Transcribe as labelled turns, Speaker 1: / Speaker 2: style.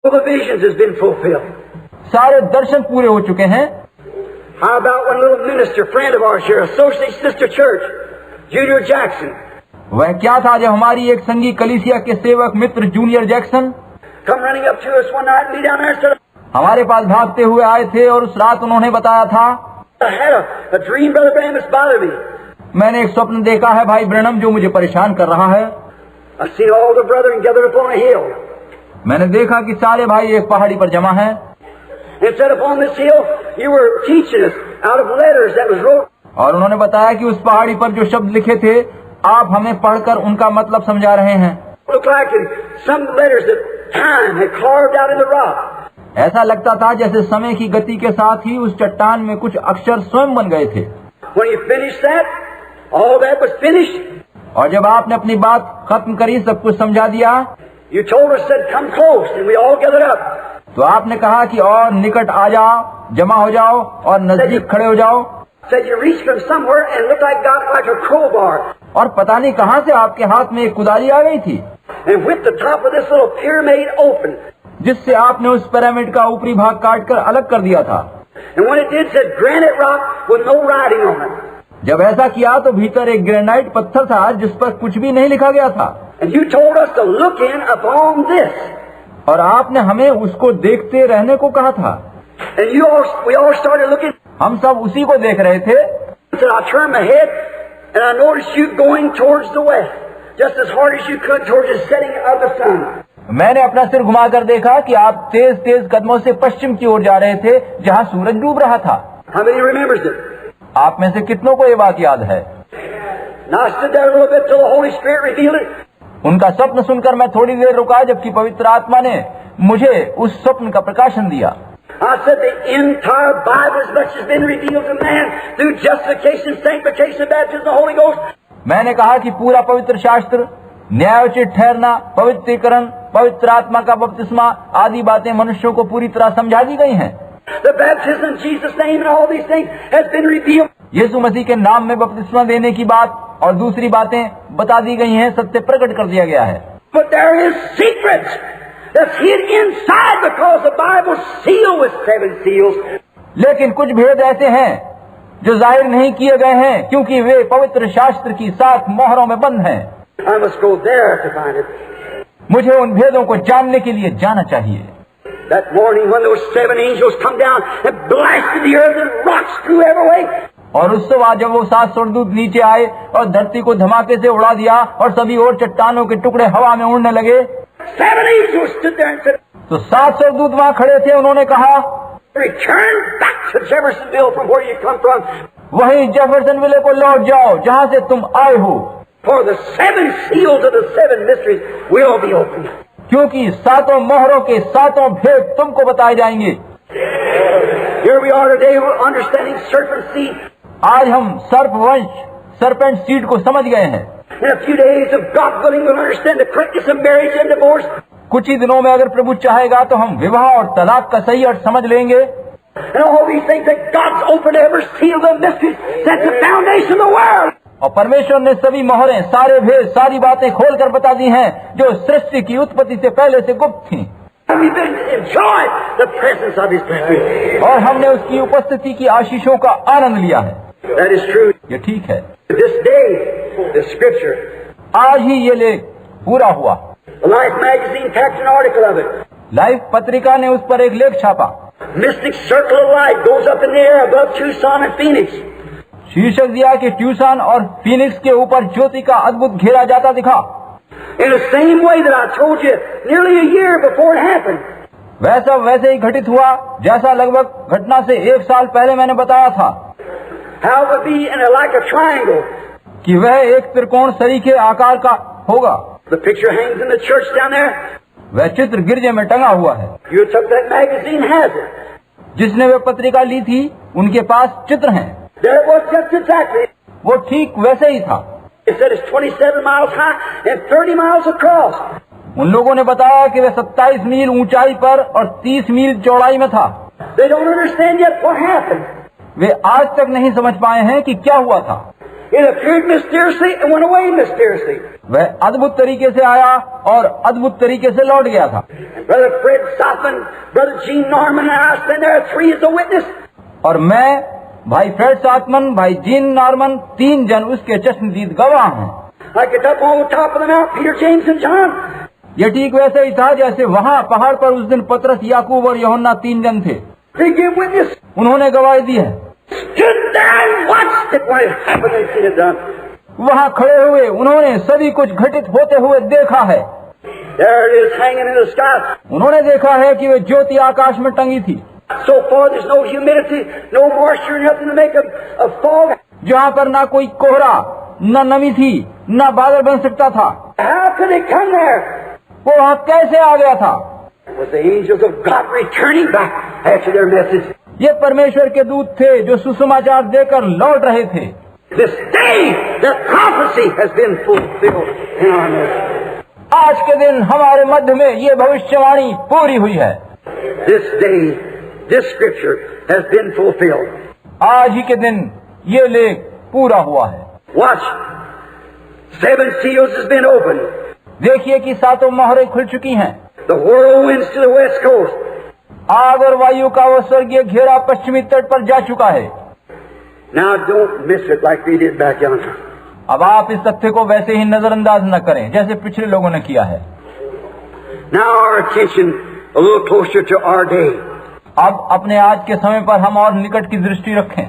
Speaker 1: All the visions has been fulfilled.
Speaker 2: सारे दर्शन पूरे हो चुके हैं।
Speaker 1: How about one little minister friend of ours here, Associate Sister Church, Junior Jackson?
Speaker 2: वह क्या था जब हमारी एक संगी कलीसिया के सेवक मित्र junior Jackson
Speaker 1: Come running up to us one night and be down there and said,
Speaker 2: हमारे पास भागते हुए आए थे और उस रात उन्होंने बताया था,
Speaker 1: I had a dream, Brother Branham, that's bothered me.
Speaker 2: मैंने एक स्वप्न देखा है भाई ब्रैनम जो मुझे परेशान कर रहा है।
Speaker 1: I seen all the brethren gathered upon a hill.
Speaker 2: मैंने देखा कि सारे भाई एक पहाड़ी पर जमा हैं
Speaker 1: And said upon this hill, you were teaching us out of letters that was wrote.
Speaker 2: और उन्होंने बताया कि उस पहाड़ी पर जो शब्द लिखे थे आप हमें पढ़कर उनका मतलब समझा रहे हैं।
Speaker 1: Looked like in some letters that time had carved out in the rock.
Speaker 2: ऐसा लगता था जैसे समय की गति के साथ ही उस चट्टान में कुछ अक्षर स्वयं बन गए थे।
Speaker 1: When you finished that, all that was finished.
Speaker 2: और जब आपने अपनी बात खत्म करी, सब कुछ समझा दिया,
Speaker 1: You told us, said, come close, and we all gathered up.
Speaker 2: तो आपने कहा कि और निकट आ जाओ, जमा हो जाओ और नजदीक खड़े हो जाओ।
Speaker 1: Said you reached from somewhere and looked like a crowbar.
Speaker 2: और पता नहीं कहाँ से आपके हाथ में एक कुदाली आ गई थी
Speaker 1: And whipped the top of this little pyramid open.
Speaker 2: जिससे आपने उस पिरामिड का ऊपरी भाग काटकर अलग कर दिया था।
Speaker 1: And when it did, said granite rock with no writing on it.
Speaker 2: जब ऐसा किया तो भीतर एक ग्रेनाइट पत्थर था जिस पर कुछ भी नहीं लिखा गया था।
Speaker 1: And you told us to look in upon this.
Speaker 2: और आपने हमें उसको देखते रहने को कहा था।
Speaker 1: And we all started looking.
Speaker 2: हम सब उसी को देख रहे थे।
Speaker 1: Said I turned my head and I noticed you going towards the west, just as hard as you could towards the setting of the sun.
Speaker 2: मैंने अपना सिर घुमाकर देखा कि आप तेज तेज कदमों से पश्चिम की ओर जा रहे थे जहाँ सूरज डूब रहा था।
Speaker 1: How many remembers it?
Speaker 2: आप में से कितनों को ये बात याद है?
Speaker 1: Now I stood there a little bit till the Holy Spirit revealed it.
Speaker 2: उनका स्वप्न सुनकर मैं थोड़ी देर रुका जबकि पवित्र आत्मा ने मुझे उस स्वप्न का प्रकाशन दिया।
Speaker 1: I said the entire Bible as much has been revealed to man through justification, sanctification, baptism of the Holy Ghost.
Speaker 2: मैंने कहा कि पूरा पवित्र शास्त्र, न्यायोचित ठहरना, पवित्रीकरण, पवित्र आत्मा का बपतिस्मा आदि बातें मनुष्यों को पूरी तरह समझा दी गई हैं।
Speaker 1: The baptism in Jesus' name and all these things has been revealed.
Speaker 2: यीशु मसीह के नाम में बपतिस्मा देने की बात और दूसरी बातें बता दी गई हैं, सत्य प्रकट कर दिया गया है।
Speaker 1: But there is secrets that's hid inside because the Bible sealed with 7 seals.
Speaker 2: लेकिन कुछ भेद ऐसे हैं जो जाहिर नहीं किए गए हैं क्योंकि वे पवित्र शास्त्र की 7 मोहरों में बंद हैं।
Speaker 1: I must go there to find it.
Speaker 2: मुझे उन भेदों को जानने के लिए जाना चाहिए।
Speaker 1: That morning when those 7 angels come down and blasted the earth and rocks flew every way.
Speaker 2: और उस सुबह जब वो 7 स्वर्गदूत नीचे आए और धरती को धमाके से उड़ा दिया और सभी और चट्टानों के टुकड़े हवा में उड़ने लगे,
Speaker 1: 7 angels stood there and said,
Speaker 2: तो 7 स्वर्गदूत वहाँ खड़े थे। उन्होंने कहा,
Speaker 1: return back to Jeffersonville from where you come from.
Speaker 2: वहीं जेफरसनविले को लौट जाओ जहाँ से तुम आए हो,
Speaker 1: For the 7 seals of the 7 mysteries will be opened.
Speaker 2: क्योंकि 7 मोहरों के 7 भेद तुमको बताए जाएंगे।
Speaker 1: Here we are today understanding serpent seed.
Speaker 2: आज हम सर्पवंश, सर्पेंट सीड को समझ गए हैं।
Speaker 1: In a few days, if God willing, we'll understand the correctness of marriage and divorce.
Speaker 2: कुछ ही दिनों में अगर प्रभु चाहेगा तो हम विवाह और तलाक का सही अर्थ समझ लेंगे।
Speaker 1: And all these things that God's opened every seal of the mysteries since the foundation of the world.
Speaker 2: और परमेश्वर ने सभी मोहरें, सारे भेद, सारी बातें खोल कर बता दी हैं जो सृष्टि की उत्पत्ति से पहले से गुप्त थी।
Speaker 1: And we've been enjoying the presence of His blessings.
Speaker 2: और हमने उसकी उपस्थिति की आशीषों का आनंद लिया है।
Speaker 1: That is true.
Speaker 2: ये ठीक है।
Speaker 1: This day, the Scripture,
Speaker 2: आज ही ये लेख पूरा हुआ।
Speaker 1: the Life magazine packed an article of it.
Speaker 2: Life पत्रिका ने उस पर एक लेख छापा।
Speaker 1: Mystic circle of light goes up in the air above Tucson and Phoenix.
Speaker 2: शीर्षक दिया कि ट्यूसन और फीनिक्स के ऊपर ज्योति का अद्भुत घेरा जाता दिखा।
Speaker 1: In the same way that I told you nearly a year before it happened.
Speaker 2: वैसे ही घटित हुआ जैसा लगभग घटना से 1 साल पहले मैंने बताया था।
Speaker 1: How it would be like a triangle.
Speaker 2: कि वह एक त्रिकोण सरीखे आकार का होगा।
Speaker 1: The picture hangs in the church down there.
Speaker 2: वह चित्र गिरजे में टंगा हुआ है।
Speaker 1: You took that magazine, has it?
Speaker 2: जिसने वह पत्रिका ली थी उनके पास चित्र हैं।
Speaker 1: There it was just exactly.
Speaker 2: वो ठीक वैसे ही था।
Speaker 1: It said it's 27 miles high and 30 miles across.
Speaker 2: उन लोगों ने बताया कि वह 27 मील ऊंचाई पर और 30 मील चौड़ाई में था।
Speaker 1: They don't understand yet what happened.
Speaker 2: वे आज तक नहीं समझ पाए हैं कि क्या हुआ था।
Speaker 1: It appeared mysteriously and went away mysteriously.
Speaker 2: वह अद्भुत तरीके से आया और अद्भुत तरीके से लौट गया था।
Speaker 1: And Brother Fred Sothmann, Brother Gene Norman, and I stand there, three as a witness.
Speaker 2: और मैं, भाई फ्रेड साथमन, भाई जीन नॉर्मन, 3 जन उसके चश्मदीद गवाह हैं।
Speaker 1: I get up on the top of the mount, Peter, James, and John.
Speaker 2: ये ठीक वैसे ही था जैसे वहाँ पहाड़ पर उस दिन पतरस, याकूब और यूहन्ना 3 जन थे।
Speaker 1: They give witness.
Speaker 2: उन्होंने गवाही दी है।
Speaker 1: Stood there and watched it when it happened. They seen it done.
Speaker 2: वहाँ खड़े हुए उन्होंने सभी कुछ घटित होते हुए देखा है।
Speaker 1: There it is, hanging in the sky.
Speaker 2: उन्होंने देखा है कि वे ज्योति आकाश में टंगी थी।
Speaker 1: So far, there's no humidity, no moisture, nothing to make a fog.
Speaker 2: जहाँ पर ना कोई कोहरा, न नमी थी, न बादल बन सकता था।
Speaker 1: How could it come there?
Speaker 2: वो वहाँ कैसे आ गया था?
Speaker 1: It was the angels of God returning back after their message.
Speaker 2: ये परमेश्वर के दूत थे जो सुसमाचार देकर लौट रहे थे।
Speaker 1: This day, the prophecy has been fulfilled in our midst.
Speaker 2: आज के दिन हमारे मध्य में ये भविष्यवाणी पूरी हुई है।
Speaker 1: This day, this scripture has been fulfilled.
Speaker 2: आज ही के दिन ये लेख पूरा हुआ है।
Speaker 1: Watch. 7 seals has been opened.
Speaker 2: देखिए कि 7 मोहरें खुल चुकी हैं।
Speaker 1: The whirlwinds to the west coast.
Speaker 2: आग और वायु का वो स्वर्गीय घेरा पश्चिमी तट पर जा चुका है।
Speaker 1: Now don't miss it like we did back yonder.
Speaker 2: अब आप इस तथ्य को वैसे ही नजरअंदाज न करें जैसे पिछले लोगों ने किया है।
Speaker 1: Now our attention a little closer to our day.
Speaker 2: अब अपने आज के समय पर हम और निकट की दृष्टि रखें।